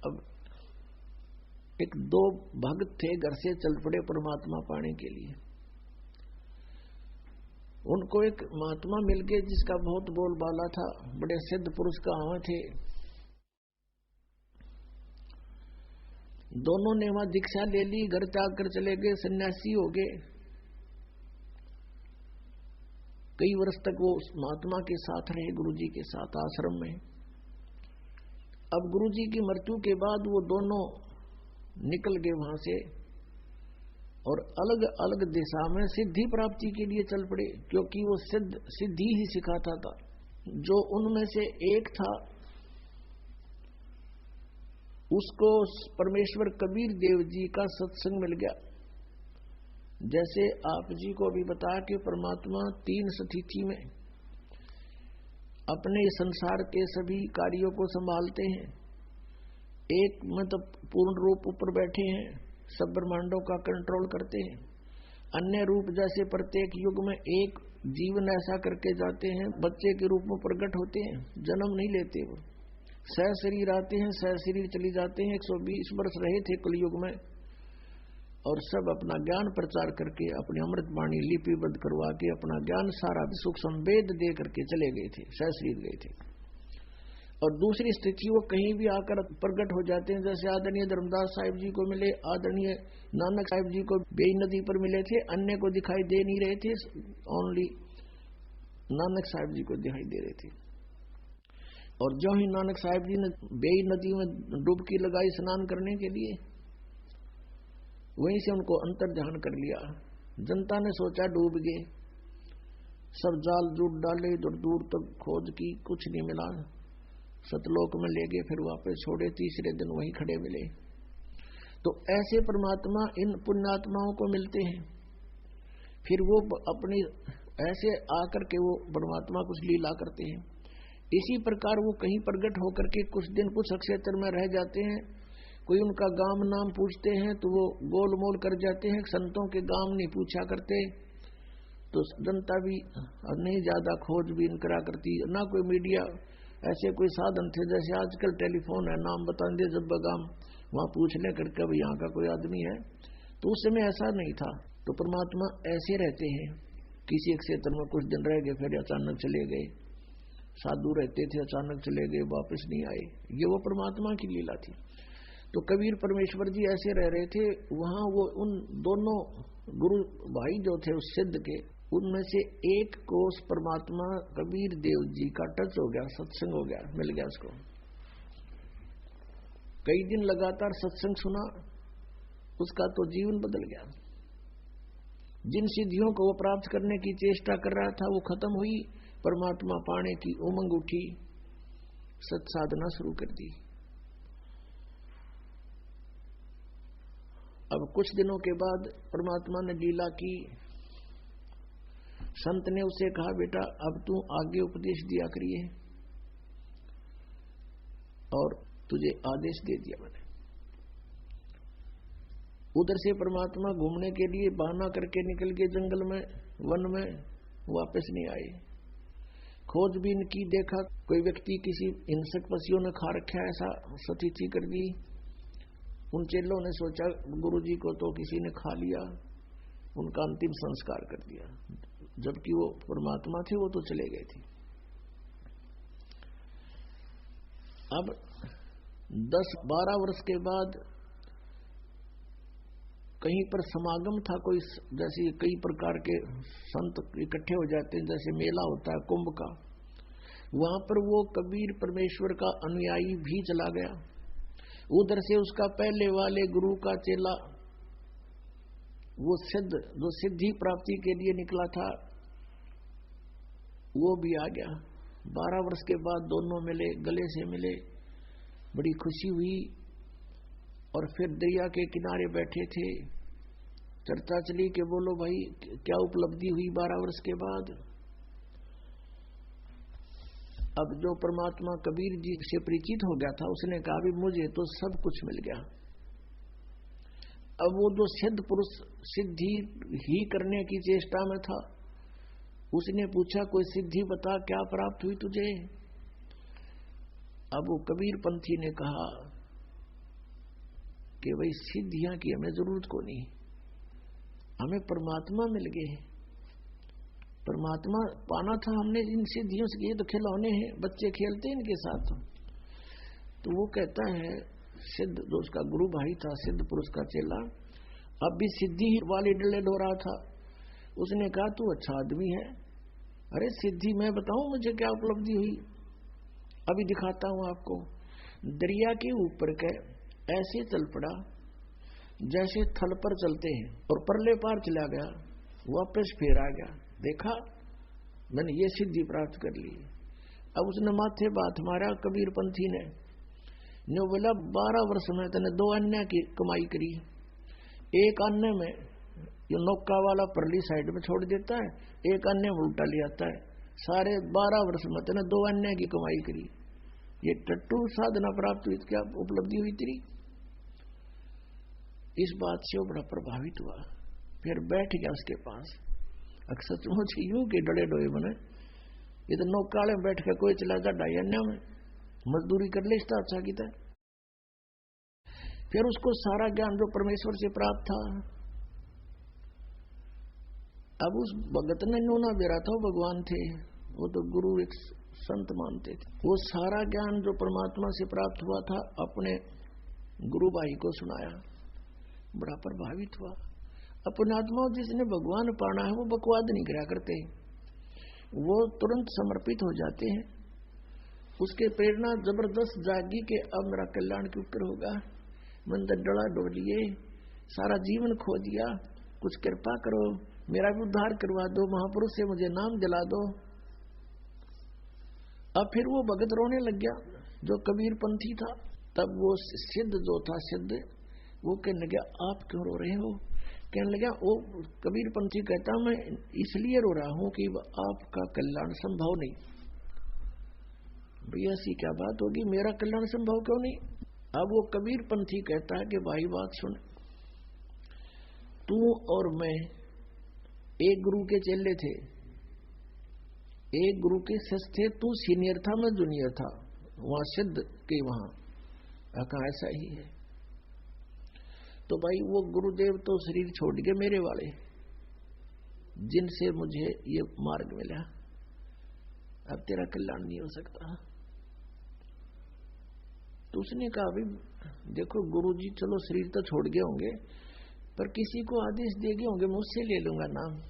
अब एक दो भक्त थे, घर से चल पड़े परमात्मा पाने के लिए। उनको एक महात्मा मिल गए जिसका बहुत बोलबाला था, बड़े सिद्ध पुरुष कहां थे। दोनों ने वहां दीक्षा ले ली, घर त्याग कर चले गए, सन्यासी हो गए। कई वर्ष तक वो उस महात्मा के साथ रहे, गुरुजी के साथ आश्रम में। अब गुरुजी की मृत्यु के बाद वो दोनों निकल गए वहां से और अलग अलग दिशा में सिद्धि प्राप्ति के लिए चल पड़े, क्योंकि वो सिद्धि ही सिखाता था। जो उनमें से एक था उसको परमेश्वर कबीर देव जी का सत्संग मिल गया। जैसे आप जी को अभी बताया कि परमात्मा तीन स्थिति में अपने संसार के सभी कार्यों को संभालते हैं। एक में तो पूर्ण रूप ऊपर बैठे हैं, सब ब्रह्मांडों का कंट्रोल करते हैं। अन्य रूप जैसे प्रत्येक युग में एक जीवन ऐसा करके जाते हैं, बच्चे के रूप में प्रकट होते हैं, जन्म नहीं लेते। वो सह शरीर आते हैं, सह शरीर चली जाते हैं। 120 वर्ष रहे थे कलयुग में और सब अपना ज्ञान प्रचार करके अपने अमृत वाणी लिपिबद्ध करवा के अपना ज्ञान सारा सुख संवेद दे करके चले गए थे, सह शरीर गए थे। और दूसरी स्थिति वो कहीं भी आकर प्रकट हो जाते हैं। जैसे आदरणीय धर्मदास साहिब जी को मिले, आदरणीय नानक साहिब जी को बेई नदी पर मिले थे, अन्य को दिखाई दे नहीं रहे थे, ओनली नानक साहिब जी को दिखाई दे रहे थे। और जो ही नानक साहिब जी ने बेई नदी में डुबकी लगाई स्नान करने के लिए, वहीं से उनको अंतर ध्यान कर लिया। जनता ने सोचा डूब गए, सब जाल जूट डाले, इधर दूर तक खोज की, कुछ नहीं मिला। सतलोक में ले गए, फिर वापस छोड़े, तीसरे दिन वहीं खड़े मिले। तो ऐसे परमात्मा इन पुण्यात्माओं को मिलते हैं। फिर वो अपनी ऐसे आकर के वो परमात्मा कुछ लीला करते हैं। इसी प्रकार वो कहीं प्रकट होकर के कुछ दिन कुछ क्षेत्र में रह जाते हैं। कोई उनका गांव नाम पूछते हैं तो वो गोल मोल कर जाते हैं, संतों के गांव नहीं पूछा करते। तो जनता भी नहीं ज्यादा खोजबीन करा करती, ना कोई मीडिया ऐसे कोई साधन थे। जैसे आजकल टेलीफोन है, नाम बता दे जब गांव, वहां पूछ ले करके अब यहाँ का कोई आदमी है। तो उस समय ऐसा नहीं था। तो परमात्मा ऐसे रहते हैं, किसी एक क्षेत्र में कुछ दिन रह गए, फिर अचानक चले गए। साधु रहते थे, अचानक चले गए, वापस नहीं आए। ये वो परमात्मा की लीला थी। तो कबीर परमेश्वर जी ऐसे रह रहे थे वहां। वो उन दोनों गुरु भाई जो थे उस सिद्ध के, उनमें से एक को उस परमात्मा कबीर देव जी का टच हो गया, सत्संग हो गया, मिल गया उसको। कई दिन लगातार सत्संग सुना, उसका तो जीवन बदल गया। जिन सिद्धियों को वो प्राप्त करने की चेष्टा कर रहा था वो खत्म हुई, परमात्मा पाने की उमंग उठी, सत साधना शुरू कर दी। अब कुछ दिनों के बाद परमात्मा ने लीला की। संत ने उसे कहा, बेटा अब तू आगे उपदेश दिया करिए, और तुझे आदेश दे दिया मैंने। उधर से परमात्मा घूमने के लिए बहाना करके निकल गए जंगल में, वन में, वापस नहीं आए। खोजबीन की, देखा कोई व्यक्ति किसी हिंसक पशुओं ने खा रखा है, ऐसा स्थिति कर दी। उन चेलों ने सोचा गुरुजी को तो किसी ने खा लिया, उनका अंतिम संस्कार कर दिया। जबकि वो परमात्मा थे, वो तो चले गए थे। अब 10-12 वर्ष के बाद कहीं पर समागम था कोई, जैसे कई प्रकार के संत इकट्ठे हो जाते हैं, जैसे मेला होता है कुंभ का। वहां पर वो कबीर परमेश्वर का अनुयायी भी चला गया। उधर से उसका पहले वाले गुरु का चेला, वो सिद्ध जो सिद्धि प्राप्ति के लिए निकला था, वो भी आ गया। 12 वर्ष के बाद दोनों मिले, गले से मिले, बड़ी खुशी हुई। और फिर दरिया के किनारे बैठे थे, चर्चा चली कि बोलो भाई क्या उपलब्धि हुई 12 वर्ष के बाद। अब जो परमात्मा कबीर जी से परिचित हो गया था, उसने कहा भी मुझे तो सब कुछ मिल गया। अब वो जो सिद्ध पुरुष सिद्धि ही करने की चेष्टा में था, उसने पूछा कोई सिद्धि बता, क्या प्राप्त हुई तुझे। अब वो कबीर पंथी ने कहा कि भाई सिद्धियां की हमें जरूरत को नहीं, हमें परमात्मा मिल गए। परमात्मा पाना था हमने इन सिद्धियों से, ये तो खिलौने हैं, बच्चे खेलते हैं इनके साथ। तो वो कहता है सिद्ध, जो उसका गुरु भाई था, सिद्ध पुरुष का चेला, अब भी सिद्धि वाली डले डो रहा था। उसने कहा तू अच्छा आदमी है, अरे सिद्धि मैं बताऊं मुझे क्या उपलब्धि हुई, अभी दिखाता हूं आपको। दरिया के ऊपर के ऐसे चल पड़ा जैसे थल पर चलते हैं, और परले पार चला गया, वापस फिर आ गया। देखा मैंने ये सिद्धि प्राप्त कर ली। अब उसने माथे बात मारा कबीर पंथी ने, नो बोला 12 वर्ष में तने 2 अन्य की कमाई करी। एक अन्य में ये नौका वाला परली साइड में छोड़ देता है, एक अन्य में उल्टा ले आता है। सारे 12 वर्ष में तने 2 अन्य की कमाई करी। ये टट्टू साधना प्राप्त हुई, क्या उपलब्धि हुई तेरी? इस बात से वो बड़ा प्रभावित हुआ, फिर बैठ गया उसके पास। सचमुच यूं के डड़े डोए बने, ये तो नौकाले में बैठ कर कोई चला जा डायन्या में मजदूरी कर ले, इसका अच्छा की था। फिर उसको सारा ज्ञान जो परमेश्वर से प्राप्त था, अब उस भगत ने नूना बेरा था, वो भगवान थे, वो तो गुरु एक संत मानते थे। वो सारा ज्ञान जो परमात्मा से प्राप्त हुआ था अपने गुरु भाई को सुनाया, बड़ा प्रभावित हुआ। अपने आत्मा जिसने भगवान पाना है वो बकवाद नहीं करा करते, वो तुरंत समर्पित हो जाते हैं। उसके प्रेरणा जबरदस्त जागी के अब मेरा कल्याण क्यों कर होगा, मन डड़ा डोलिए, सारा जीवन खो दिया, कुछ कृपा करो, मेरा भी उद्धार करवा दो, महापुरुष से मुझे नाम दिला दो। अब फिर वो भगत रोने लग गया जो कबीर पंथी था। तब वो सिद्ध जो था, सिद्ध वो कहने लगा आप क्यों रो रहे हो? कहने लगा वो कबीर पंथी कहता मैं इसलिए रो रहा हूं कि आपका कल्याण संभव नहीं। भैया ऐसी क्या बात होगी, मेरा कल्याण संभव क्यों नहीं? अब वो कबीर पंथी कहता है कि भाई बात सुन, तू और मैं एक गुरु के चेले थे, एक गुरु के शिष्य थे, तू सीनियर था मैं जूनियर था, वहां सिद्ध के वहां कहा ऐसा ही है। तो भाई वो गुरुदेव तो शरीर छोड़ गए मेरे वाले, जिनसे मुझे ये मार्ग मिला, अब तेरा कल्याण नहीं हो सकता। तो उसने कहा भी देखो गुरुजी चलो शरीर तो छोड़ गए होंगे, पर किसी को आदेश दे गए होंगे, मुझसे ले लूंगा नाम।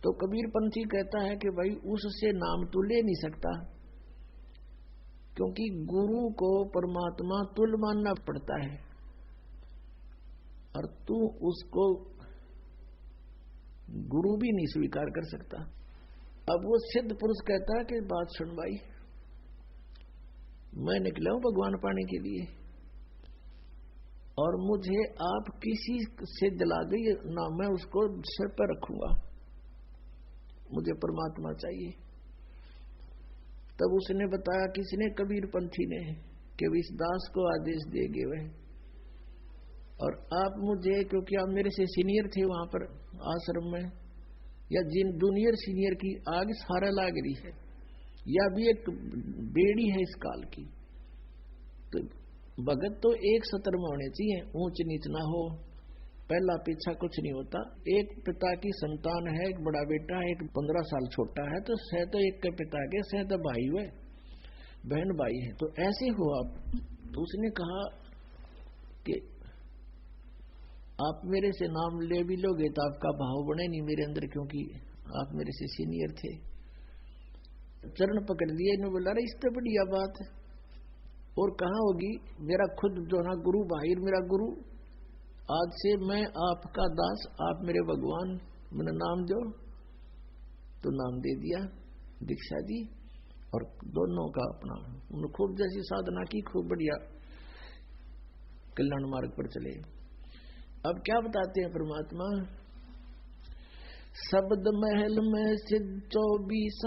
तो कबीर पंथी कहता है कि भाई उससे नाम तू ले नहीं सकता, क्योंकि गुरु को परमात्मा तुल्य मानना पड़ता है, और तू उसको गुरु भी नहीं स्वीकार कर सकता। अब वो सिद्ध पुरुष कहता है कि बात सुन भाई, मैं निकला हूं भगवान पाने के लिए, और मुझे आप किसी से दिला दे ना, मैं उसको सिर पर रखूंगा, मुझे परमात्मा चाहिए। तब उसने बताया, किसने? कबीर पंथी ने, कि इस दास को आदेश दे गए वह, और आप मुझे, क्योंकि आप मेरे से सीनियर थे वहां पर आश्रम में, या जिन जूनियर सीनियर की आग सारा लाग रही है, या भी एक बेड़ी है इस काल की, तो भगत तो एक सतर में होने चाहिए, ऊंच नीच ना हो, पहला पीछा कुछ नहीं होता। एक पिता की संतान है, एक बड़ा बेटा है, एक 15 साल छोटा है, तो सह तो एक के पिता के, सह तो भाई हुए, बहन भाई है, तो ऐसे हो आप। तो उसने कहा कि आप मेरे से नाम ले भी लोगे तो आपका भाव बने नहीं मेरे अंदर, क्योंकि आप मेरे से सीनियर थे। चरण पकड़ लिए, इन्होंने बोला अरे इससे बढ़िया बात है और कहाँ होगी, मेरा खुद जो ना गुरु भाई, मेरा गुरु, आज से मैं आपका दास, आप मेरे भगवान, मैंने नाम दो। तो नाम दे दिया, दीक्षा दी, और दोनों का अपना उन्होंने खूब जैसी साधना की, खूब बढ़िया कल्याण मार्ग पर चले। अब क्या बताते हैं परमात्मा, शब्द महल में सिद्ध 24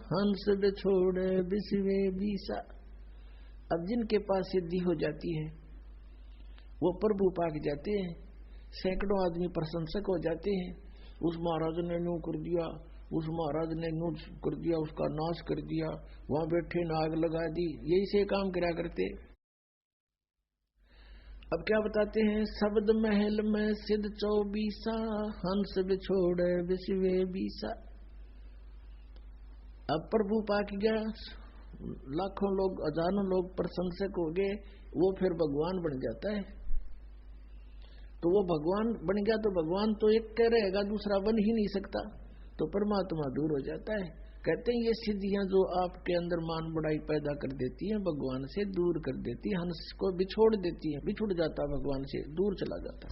हंस छोड़े बिस्वे 20। अब जिनके पास सिद्धि हो जाती है वो प्रभु पाक जाते हैं, सैकड़ों आदमी प्रशंसक हो जाते हैं, उस महाराज ने यूं कर दिया, उस महाराज ने यूं कर दिया, उसका नाश कर दिया, वहां बैठे नाग लगा दी, यही से काम करा करते। अब क्या बताते हैं, शब्द महल में सिद्ध 24 हंस बिछोड़े विश्वे 20। अब प्रभु पाक गया, लाखों लोग हजारों लोग प्रशंसक हो गए, वो फिर भगवान बन जाता है। तो वो भगवान बन गया तो भगवान तो एक कह रहेगा, दूसरा बन ही नहीं सकता, तो परमात्मा दूर हो जाता है। कहते हैं ये सिद्धियां जो आपके अंदर मान बढ़ाई पैदा कर देती हैं, भगवान से दूर कर देती है, हंस को बिछोड़ देती है, बिछुड़ जाता भगवान से, दूर चला जाता।